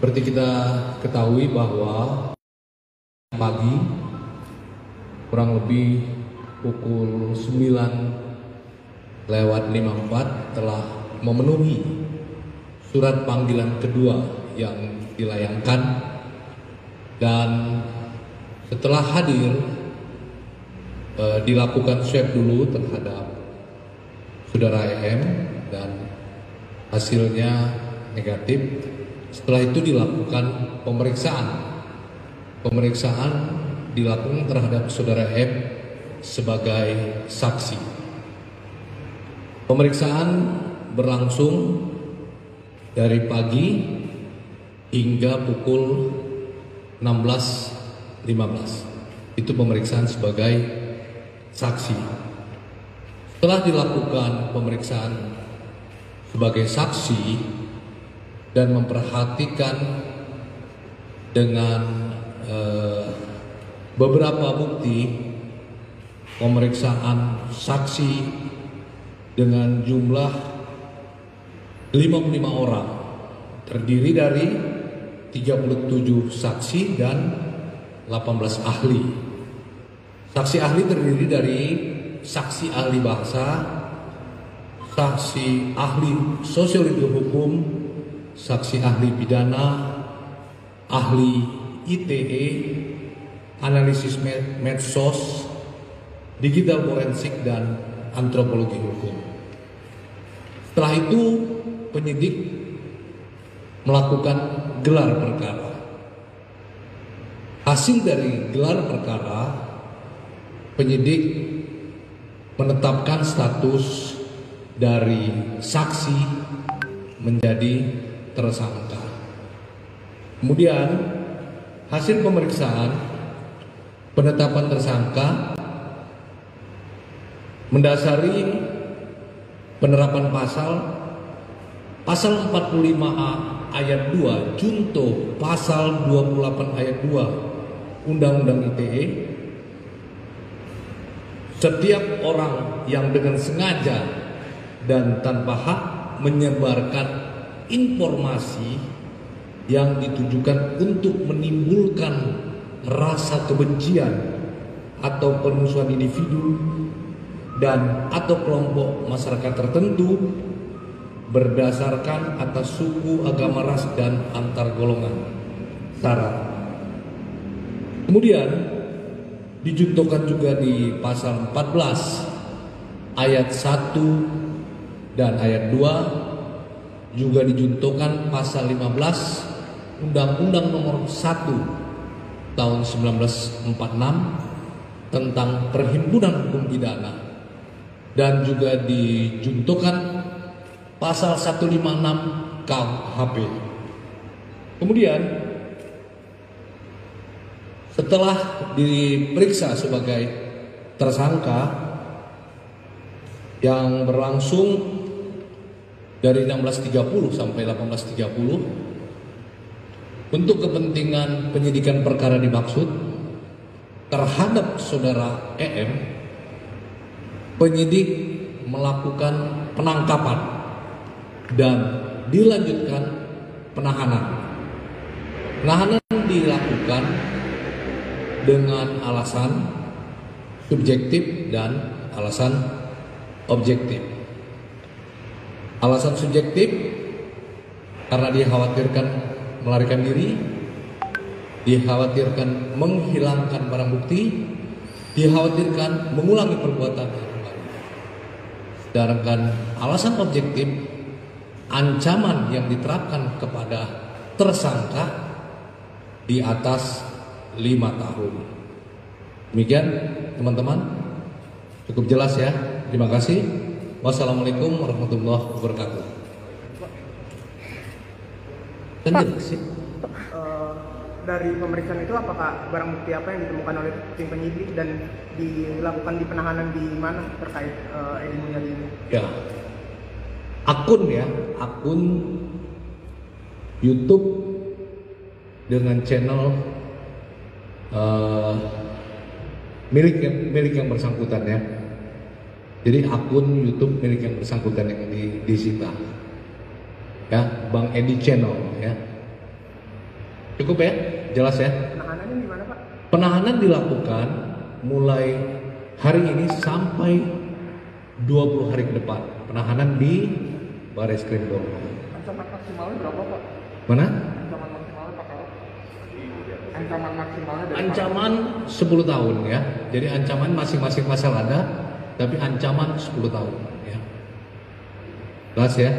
Seperti kita ketahui bahwa pagi kurang lebih pukul 9:54 telah memenuhi surat panggilan kedua yang dilayangkan, dan setelah hadir dilakukan swab dulu terhadap saudara EM dan hasilnya negatif. Setelah itu dilakukan pemeriksaan dilakukan terhadap saudara M sebagai saksi. Pemeriksaan berlangsung dari pagi hingga pukul 16:15. Itu pemeriksaan sebagai saksi. Setelah dilakukan pemeriksaan sebagai saksi dan memperhatikan dengan beberapa bukti, pemeriksaan saksi dengan jumlah 55 orang, terdiri dari 37 saksi dan 18 ahli. Saksi ahli terdiri dari saksi ahli bahasa, saksi ahli sosiologi hukum, saksi ahli pidana, ahli ITE, analisis medsos, digital forensik, dan antropologi hukum. Setelah itu penyidik melakukan gelar perkara. Hasil dari gelar perkara, penyidik menetapkan status dari saksi menjadi tersangka. Kemudian hasil pemeriksaan penetapan tersangka mendasari penerapan pasal 45A ayat 2 junto pasal 28 ayat 2 Undang-Undang ITE. Setiap orang yang dengan sengaja dan tanpa hak menyebarkan informasi yang ditujukan untuk menimbulkan rasa kebencian atau permusuhan individu dan atau kelompok masyarakat tertentu berdasarkan atas suku, agama, ras, dan antar golongan syarat. Kemudian dijuntukan juga di pasal 14 ayat 1 dan ayat 2, juga dijuntukan pasal 15 Undang-Undang Nomor 1 tahun 1946 tentang Perhimpunan Hukum Pidana, dan juga dijuntukan pasal 156 KUHP. Kemudian setelah diperiksa sebagai tersangka yang berlangsung dari 16.30 sampai 18.30 untuk kepentingan penyidikan perkara dimaksud terhadap saudara EM, penyidik melakukan penangkapan dan dilanjutkan penahanan. Penahanan dilakukan dengan alasan subjektif dan alasan objektif. Alasan subjektif karena dikhawatirkan melarikan diri, dikhawatirkan menghilangkan barang bukti, dikhawatirkan mengulangi perbuatan yang baru. Sedangkan alasan objektif, ancaman yang diterapkan kepada tersangka di atas 5 tahun. Demikian teman-teman, cukup jelas ya. Terima kasih. Wassalamualaikum warahmatullahi wabarakatuh. Dari pemeriksaan itu apakah barang bukti apa yang ditemukan oleh tim penyidik dan dilakukan di penahanan di mana terkait Edi Mulyadi ini? Ya, akun YouTube dengan channel milik yang bersangkutan ya. Jadi akun YouTube milik yang bersangkutan yang disita. Ya, Bang Edi Channel ya. Cukup ya? Jelas ya? Penahanannya gimana Pak? Penahanan dilakukan mulai hari ini sampai 20 hari ke depan. Penahanan di Baris Krim Polri. Ancaman maksimalnya berapa Pak? Mana? Ancaman maksimalnya Pak kalau? Ancaman maksimalnya dari Ancaman 10 tahun ya. Jadi ancaman masing-masing pasal ada, tapi ancaman 10 tahun ya. Jelas ya?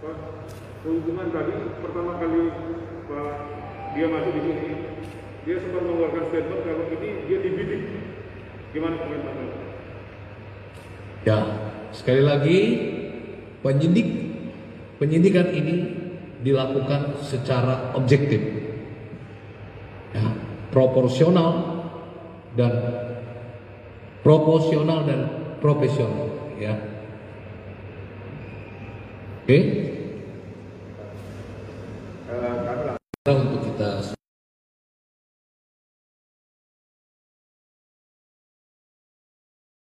Pak, hubungan tadi pertama kali Pak dia masuk di sini, dia sempat mengeluarkan statement kalau ini dia dibidik. Gimana komentarnya? Ya, sekali lagi penyidikan ini dilakukan secara objektif, ya, proporsional dan profesional, ya. Oke? Untuk